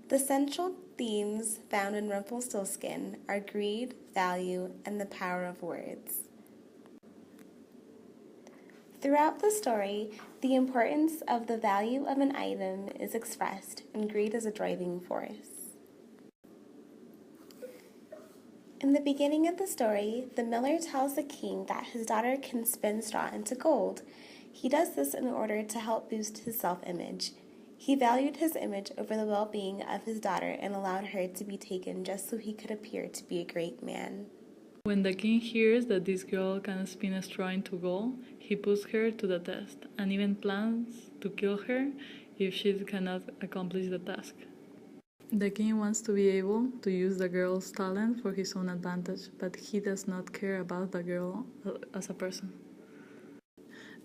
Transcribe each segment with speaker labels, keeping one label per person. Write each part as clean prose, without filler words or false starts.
Speaker 1: The central themes found in Rumpelstiltskin are greed, value, and the power of words. Throughout the story, the importance of the value of an item is expressed, and greed is a driving force. In the beginning of the story, the miller tells the king that his daughter can spin straw into gold. He does this in order to help boost his self-image. He valued his image over the well-being of his daughter and allowed her to be taken just so he could appear to be a great man.
Speaker 2: When the king hears that this girl can spin a straw into gold, he puts her to the test and even plans to kill her if she cannot accomplish the task. The king wants to be able to use the girl's talent for his own advantage, but he does not care about the girl as a person.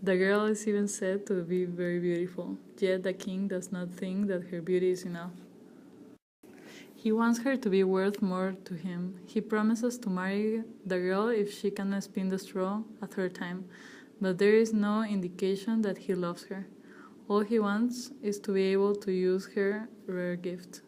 Speaker 2: The girl is even said to be very beautiful, yet the king does not think that her beauty is enough. He wants her to be worth more to him. He promises to marry the girl if she can spin the straw a third time, but there is no indication that he loves her. All he wants is to be able to use her rare gift.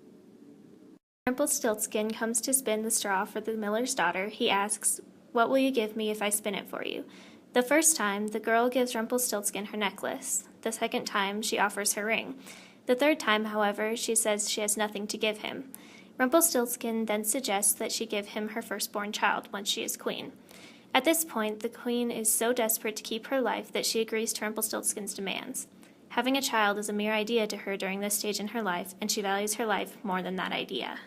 Speaker 3: Rumpelstiltskin comes to spin the straw for the miller's daughter. He asks, "What will you give me if I spin it for you?" The first time, the girl gives Rumpelstiltskin her necklace. The second time, she offers her ring. The third time, however, she says she has nothing to give him. Rumpelstiltskin then suggests that she give him her firstborn child once she is queen. At this point, the queen is so desperate to keep her life that she agrees to Rumpelstiltskin's demands. Having a child is a mere idea to her during this stage in her life, and she values her life more than that idea.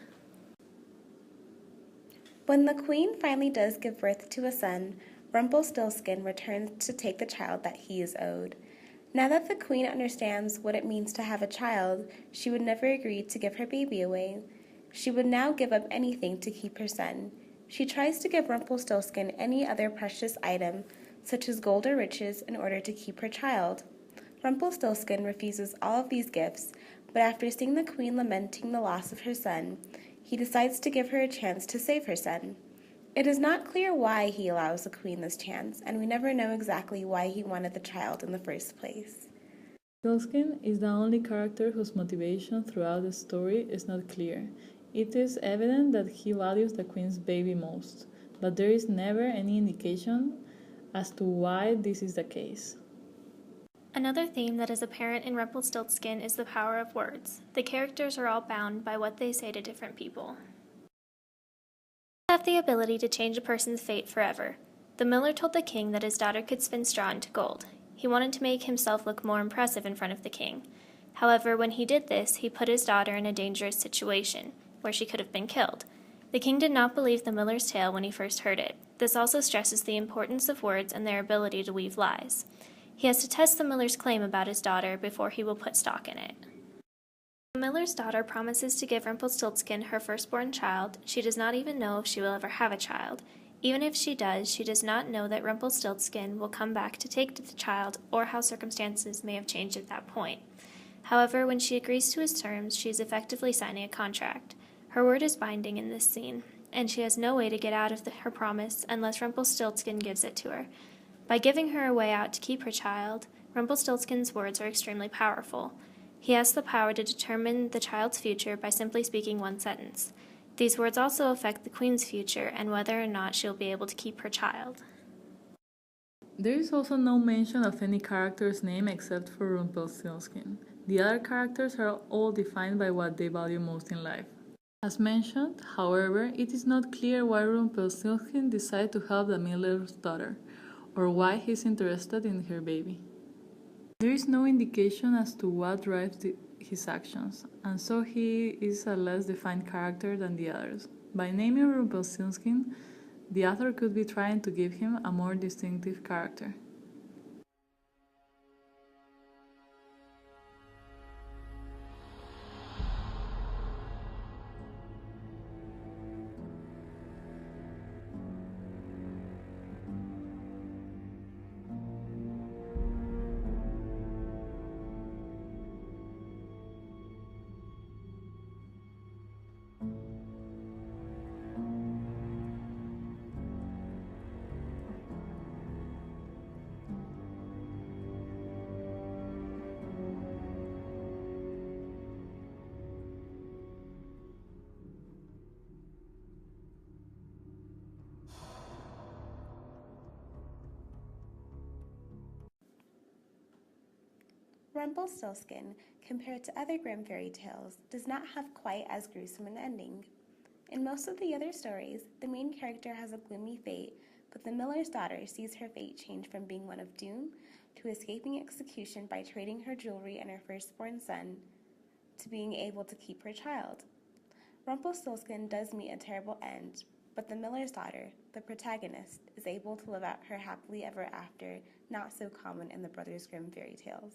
Speaker 1: When the queen finally does give birth to a son, Rumpelstiltskin returns to take the child that he is owed. Now that the queen understands what it means to have a child, she would never agree to give her baby away. She would now give up anything to keep her son. She tries to give Rumpelstiltskin any other precious item, such as gold or riches, in order to keep her child. Rumpelstiltskin refuses all of these gifts, but after seeing the queen lamenting the loss of her son, he decides to give her a chance to save her son. It is not clear why he allows the queen this chance, and we never know exactly why he wanted the child in the first place.
Speaker 2: Rumpelstiltskin is the only character whose motivation throughout the story is not clear. It is evident that he values the queen's baby most, but there is never any indication as to why this is the case.
Speaker 3: Another theme that is apparent in Rumpelstiltskin is the power of words. The characters are all bound by what they say to different people. They have the ability to change a person's fate forever. The miller told the king that his daughter could spin straw into gold. He wanted to make himself look more impressive in front of the king. However, when he did this, he put his daughter in a dangerous situation, where she could have been killed. The king did not believe the miller's tale when he first heard it. This also stresses the importance of words and their ability to weave lies. He has to test the miller's claim about his daughter before he will put stock in it. The miller's daughter promises to give Rumpelstiltskin her firstborn child. She does not even know if she will ever have a child. Even if she does, she does not know that Rumpelstiltskin will come back to take the child or how circumstances may have changed at that point. However, when she agrees to his terms, she is effectively signing a contract. Her word is binding in this scene, and she has no way to get out of her promise unless Rumpelstiltskin gives it to her. By giving her a way out to keep her child, Rumpelstiltskin's words are extremely powerful. He has the power to determine the child's future by simply speaking one sentence. These words also affect the queen's future and whether or not she will be able to keep her child.
Speaker 2: There is also no mention of any character's name except for Rumpelstiltskin. The other characters are all defined by what they value most in life. As mentioned, however, it is not clear why Rumpelstiltskin decided to help the miller's daughter, or why he is interested in her baby. There is no indication as to what drives his actions, and so he is a less defined character than the others. By naming Rumpelstiltskin, the author could be trying to give him a more distinctive character.
Speaker 1: Rumpelstiltskin, compared to other Grimm fairy tales, does not have quite as gruesome an ending. In most of the other stories, the main character has a gloomy fate, but the miller's daughter sees her fate change from being one of doom to escaping execution by trading her jewelry and her firstborn son to being able to keep her child. Rumpelstiltskin does meet a terrible end, but the miller's daughter, the protagonist, is able to live out her happily ever after, not so common in the Brothers Grimm fairy tales.